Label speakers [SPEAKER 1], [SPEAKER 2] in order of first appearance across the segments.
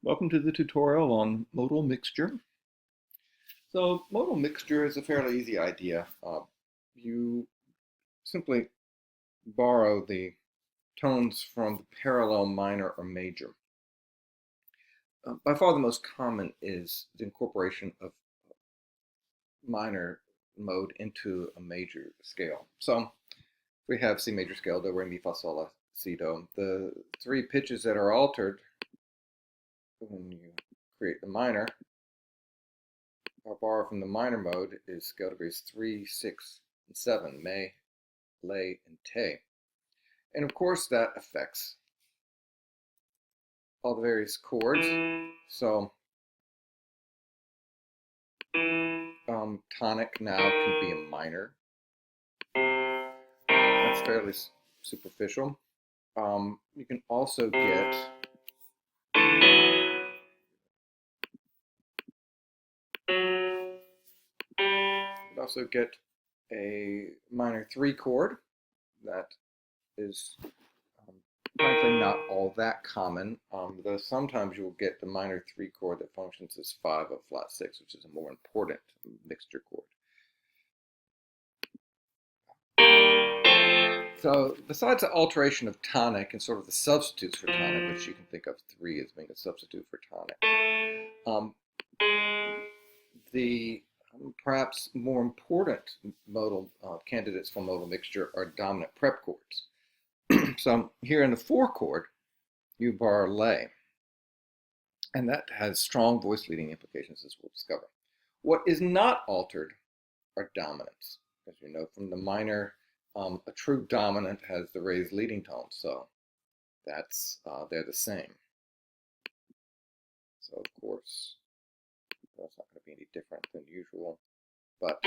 [SPEAKER 1] Welcome to the tutorial on modal mixture. So modal mixture is a fairly easy idea. You simply borrow the tones from the parallel minor or major. By far the most common is the incorporation of minor mode into a major scale. So we have C major scale, do, re, mi, fa, sol, la, si, do. The three pitches that are altered when you create the minor or borrow from the minor mode is scale degrees 3, 6, and 7, me, lay, and te. And of course that affects all the various chords. So tonic now can be a minor. That's fairly superficial. You can also get a minor 3 chord that is frankly not all that common, though sometimes you will get the minor 3 chord that functions as 5 of flat 6, which is a more important mixture chord. So besides the alteration of tonic and sort of the substitutes for tonic, which you can think of 3 as being a substitute for tonic, the perhaps more important modal candidates for modal mixture are dominant prep chords. So here in the 4 chord, you borrow lay, and that has strong voice leading implications, as we'll discover. What is not altered are dominants. As you know from the minor, a true dominant has the raised leading tone, so that's they're the same. So of course, that's not going to be any different than usual. But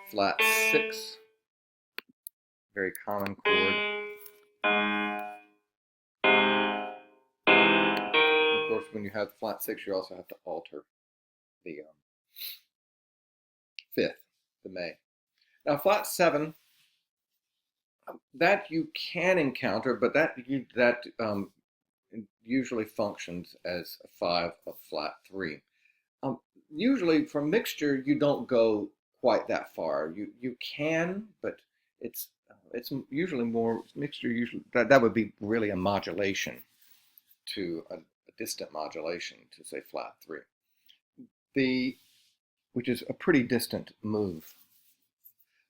[SPEAKER 1] flat 6, very common chord. Of course, when you have flat 6, you also have to alter the 5th, the me. Now flat 7, that you can encounter, but that usually functions as a 5 of flat 3. Usually for mixture, you don't go quite that far. You can, but it's usually more mixture. Usually that would be really a modulation to a distant modulation to say flat 3, which is a pretty distant move.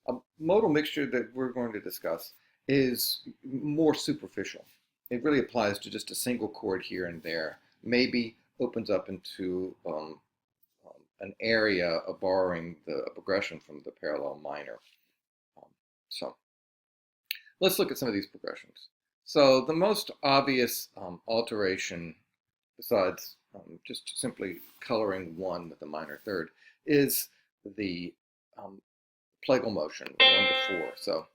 [SPEAKER 1] A modal mixture that we're going to discuss is more superficial. It really applies to just a single chord here and there. Maybe opens up into an area of borrowing the progression from the parallel minor. So let's look at some of these progressions. So the most obvious alteration, besides just simply coloring 1 with the minor third, is the plagal motion, 1 to 4. So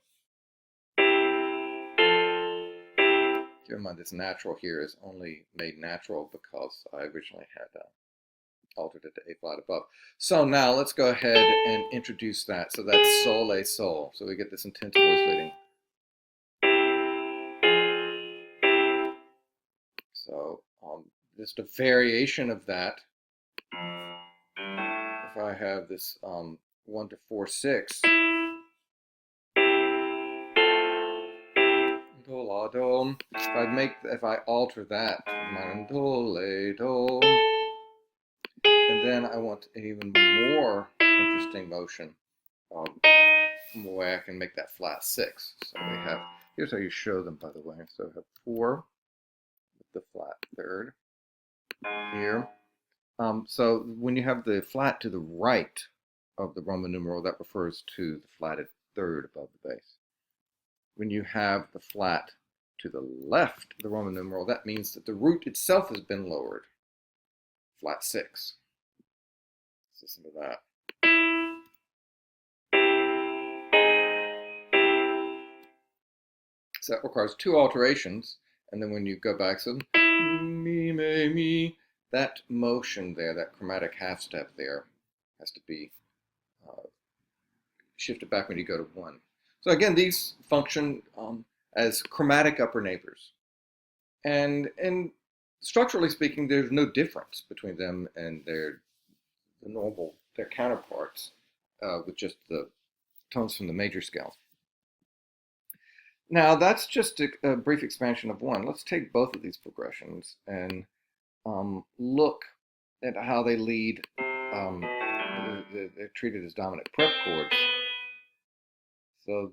[SPEAKER 1] keep in mind this natural here is only made natural because I originally had altered it to A flat above. So now let's go ahead and introduce that. So that's sol, la, sol. So we get this intense voice leading. So just a variation of that. If I have this 1 to 4, 6. Do, la, do. If I alter that, do, la, do. And then I want an even more interesting motion where I can make that flat 6. So we have, here's how you show them, by the way. So I have 4 with the flat third here. So when you have the flat to the right of the Roman numeral, that refers to the flatted third above the bass. When you have the flat to the left of the Roman numeral, that means that the root itself has been lowered. Flat 6. Let's listen to that. So that requires 2 alterations, and then when you go back, so mi, me, mi, that motion there, that chromatic half step there, has to be shifted back when you go to 1. So again, these function as chromatic upper neighbors. And structurally speaking, there's no difference between them and their counterparts, with just the tones from the major scales. Now that's just a brief expansion of one. Let's take both of these progressions and look at how they lead. They're treated as dominant prep chords. So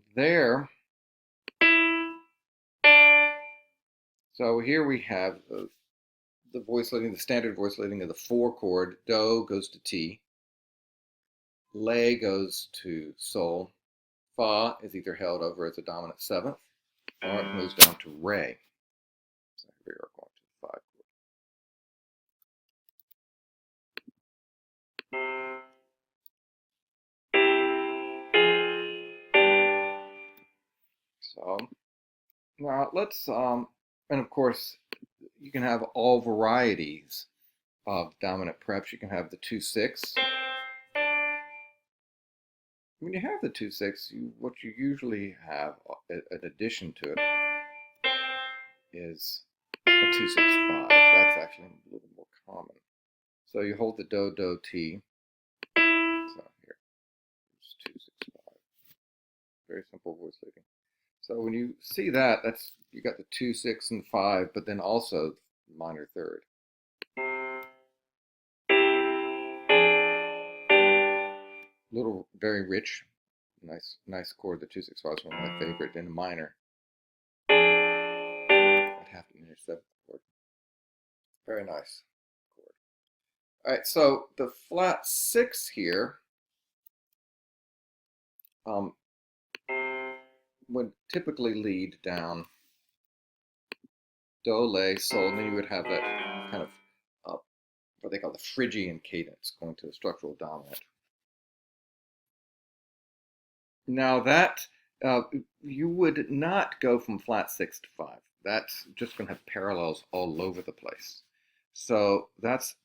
[SPEAKER 1] so here we have the voice leading, the standard voice leading of the 4 chord. Do goes to T, La goes to Sol, Fa is either held over as a dominant 7th, or it moves down to Re. So we are going to the 5 chord. So now let's, and of course, you can have all varieties of dominant preps. You can have the 2/6. When you have the 2/6, what you usually have in addition to it is a 2/6/5. That's actually a little more common. So you hold the Do, Do, T. So here, it's 2/6/5. Very simple voice leading. So when you see that, you got the 2, 6, and 5, but then also minor third. Little, very rich, nice chord. The 2/6/5 is one of my favorite in a minor. I'd have to use 7th chord. Very nice chord. All right, so the flat 6 here would typically lead down Do, La, Sol, and then you would have that kind of what they call the Phrygian cadence going to the structural dominant. Now that you would not go from flat 6 to 5. That's just going to have parallels all over the place. So let's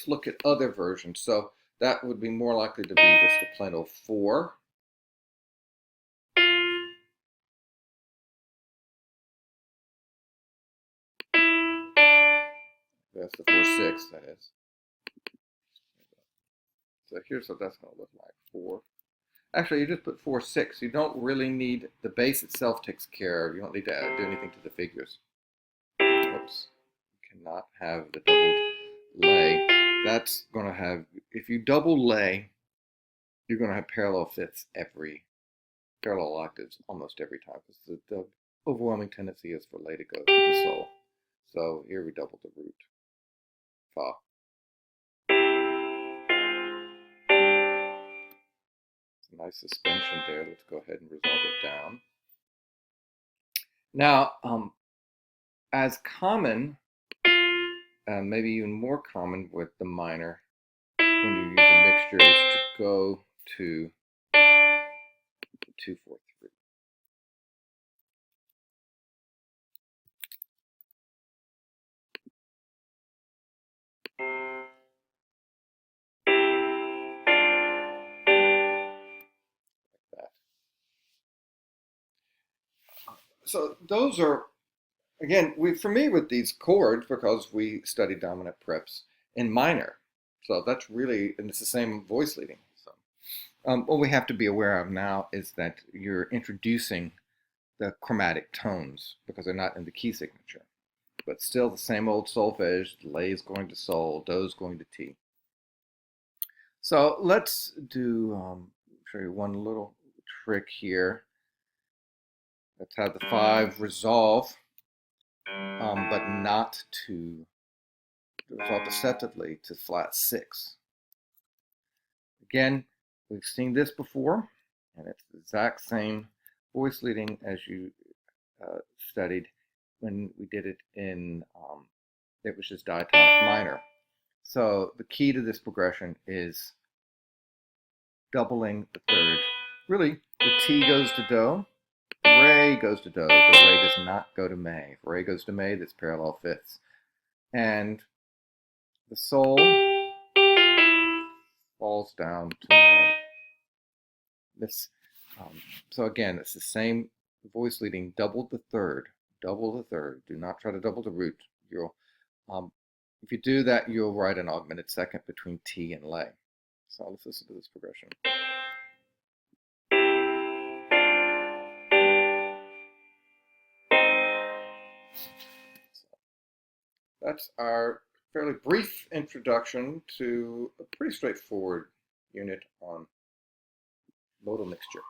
[SPEAKER 1] look at other versions. So that would be more likely to be just a plain old 4. That's the 4/6, that is. So here's what that's going to look like. 4. Actually, you just put 4/6. You don't really need, the bass itself takes care of. You don't need to do anything to the figures. Whoops. You cannot have the doubled lay. That's going to have, if you double lay, you're going to have parallel parallel octaves almost every time, because the overwhelming tendency is for lay to go to the Sol. So here we double the root, Fa. It's a nice suspension there. Let's go ahead and resolve it down. Now, as common, maybe even more common with the minor when you use a mixture, is to go to 2/4/3. That. So those are, again, we're familiar with these chords because we studied dominant preps in minor. So that's really, and it's the same voice leading. So what we have to be aware of now is that you're introducing the chromatic tones because they're not in the key signature. But still the same old solfege, lay is going to Sol, do is going to T. So let's show you one little trick here. Let's have the 5 resolve, but not to resolve deceptively to flat 6. Again, we've seen this before, and it's the exact same voice leading as you studied when we did it in, it was just diatonic minor. So the key to this progression is doubling the third. Really, the T goes to Do, Re goes to Do. The Re does not go to May. If Re goes to May, that's parallel fifths. And the Sol falls down to May. This, so again, it's the same voice leading, double the third. Double the third. Do not try to double the root. You'll, if you do that, you'll write an augmented second between T and lay. So let's listen to this progression. So that's our fairly brief introduction to a pretty straightforward unit on modal mixture.